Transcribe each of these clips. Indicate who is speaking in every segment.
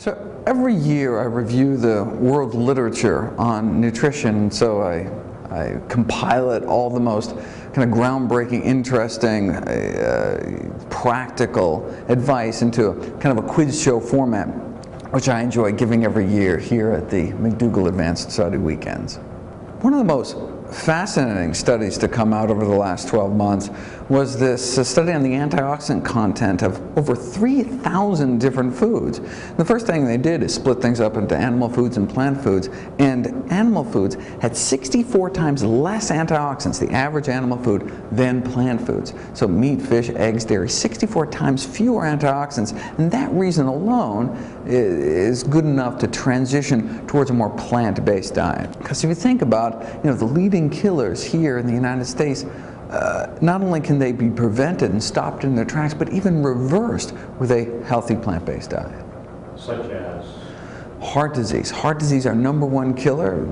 Speaker 1: So every year I review the world literature on nutrition, so I compile it, all the most kind of groundbreaking, interesting, practical advice into kind of a quiz show format, which I enjoy giving every year here at the McDougall Advanced Study Weekends. One of the most fascinating studies to come out over the last 12 months was this study on the antioxidant content of over 3,000 different foods. The first thing they did is split things up into animal foods and plant foods, and animal foods had 64 times less antioxidants, the average animal food, than plant foods. So meat, fish, eggs, dairy, 64 times fewer antioxidants, and that reason alone is good enough to transition towards a more plant-based diet. Because if you think about, the leading killers here in the United States, not only can they be prevented and stopped in their tracks, but even reversed with a healthy plant-based diet.
Speaker 2: Such as?
Speaker 1: Heart disease. Heart disease, our #1 killer,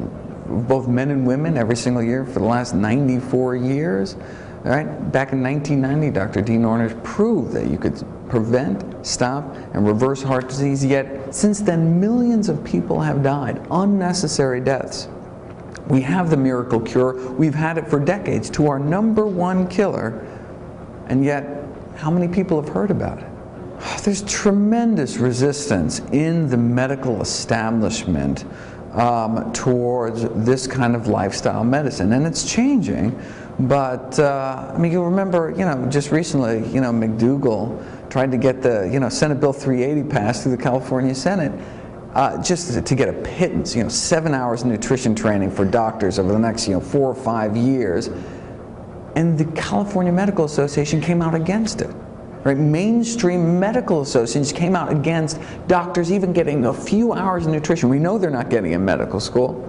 Speaker 1: both men and women, every single year for the last 94 years. All right? Back in 1990, Dr. Dean Ornish proved that you could prevent, stop, and reverse heart disease, yet since then millions of people have died, unnecessary deaths. We have the miracle cure, we've had it for decades, to our #1 killer, and yet how many people have heard about it? There's tremendous resistance in the medical establishment towards this kind of lifestyle medicine, and it's changing. But you'll remember, just recently, McDougall tried to get the, Senate Bill 380 passed through the California Senate, just to get a pittance, 7 hours of nutrition training for doctors over the next, 4 or 5 years, and the California Medical Association came out against it. Right? Mainstream medical associations came out against doctors even getting a few hours of nutrition. We know they're not getting in medical school.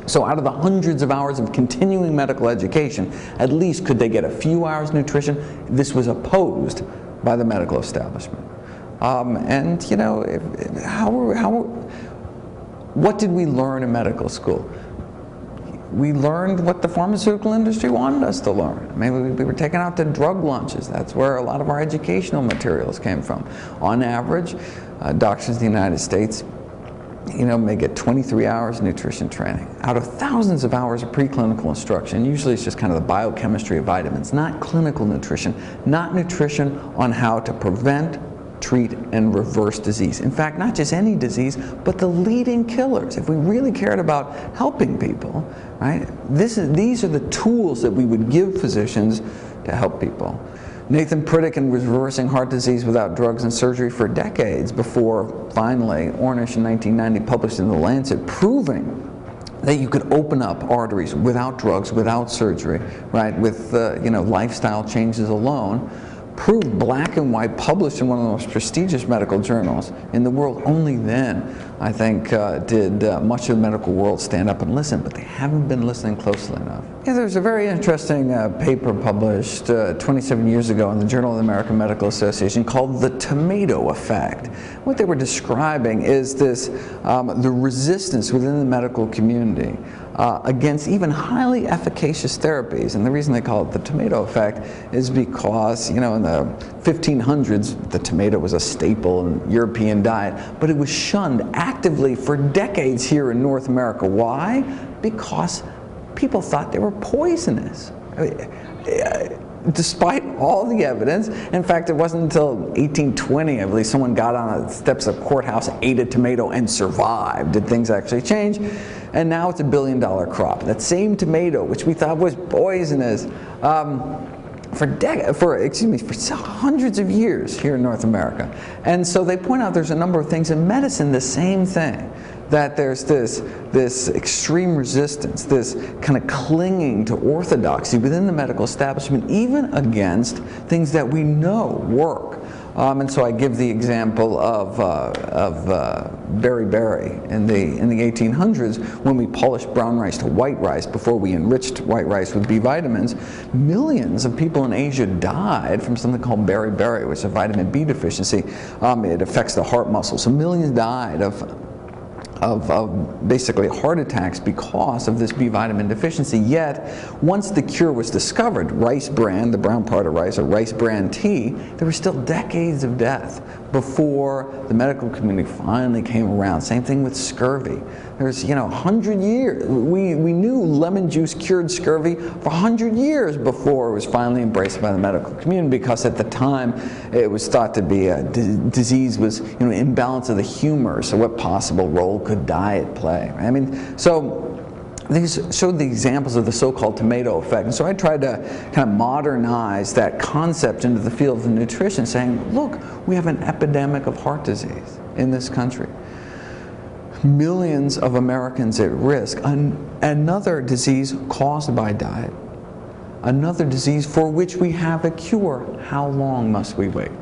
Speaker 1: So out of the hundreds of hours of continuing medical education, at least could they get a few hours of nutrition? This was opposed by the medical establishment. What did we learn in medical school? We learned what the pharmaceutical industry wanted us to learn. We were taken out to drug lunches. That's where a lot of our educational materials came from. On average, doctors in the United States, may get 23 hours of nutrition training out of thousands of hours of preclinical instruction. Usually it's just kind of the biochemistry of vitamins, not clinical nutrition, not nutrition on how to prevent, treat, and reverse disease. In fact, not just any disease, but the leading killers. If we really cared about helping people, right, these are the tools that we would give physicians to help people. Nathan Pritikin was reversing heart disease without drugs and surgery for decades before finally Ornish in 1990 published in The Lancet proving that you could open up arteries without drugs, without surgery, right, with lifestyle changes alone. Proved black and white, published in one of the most prestigious medical journals in the world. Only then, I think, did much of the medical world stand up and listen, but they haven't been listening closely enough. Yeah, there's a very interesting paper published 27 years ago in the Journal of the American Medical Association called The Tomato Effect. What they were describing is this, the resistance within the medical community against even highly efficacious therapies. And the reason they call it the tomato effect is because, in the 1500s, the tomato was a staple in European diet, but it was shunned actively for decades here in North America. Why? Because people thought they were poisonous. Despite all the evidence. In fact, it wasn't until 1820, I believe, someone got on the steps of a courthouse, ate a tomato, and survived. Did things actually change? And now it's $1 billion crop. That same tomato, which we thought was poisonous, for hundreds of years here in North America. And so they point out there's a number of things in medicine, the same thing. That there's this extreme resistance, this kind of clinging to orthodoxy within the medical establishment, even against things that we know work. And so I give the example of beriberi in the 1800s, when we polished brown rice to white rice before we enriched white rice with B vitamins. Millions of people in Asia died from something called beriberi, which is a vitamin B deficiency. It affects the heart muscle, so millions died of basically heart attacks because of this B vitamin deficiency. Yet, once the cure was discovered, rice bran, the brown part of rice, or rice bran tea, there were still decades of death before the medical community finally came around. Same thing with scurvy. There's, 100 years. We knew lemon juice cured scurvy for 100 years before it was finally embraced by the medical community, because at the time it was thought to be a disease was, imbalance of the humor. So what possible role could diet play? Right? I mean, so these showed the examples of the so-called tomato effect. And so I tried to kind of modernize that concept into the field of nutrition, saying, look, we have an epidemic of heart disease in this country. Millions of Americans at risk. Another disease caused by diet. Another disease for which we have a cure. How long must we wait?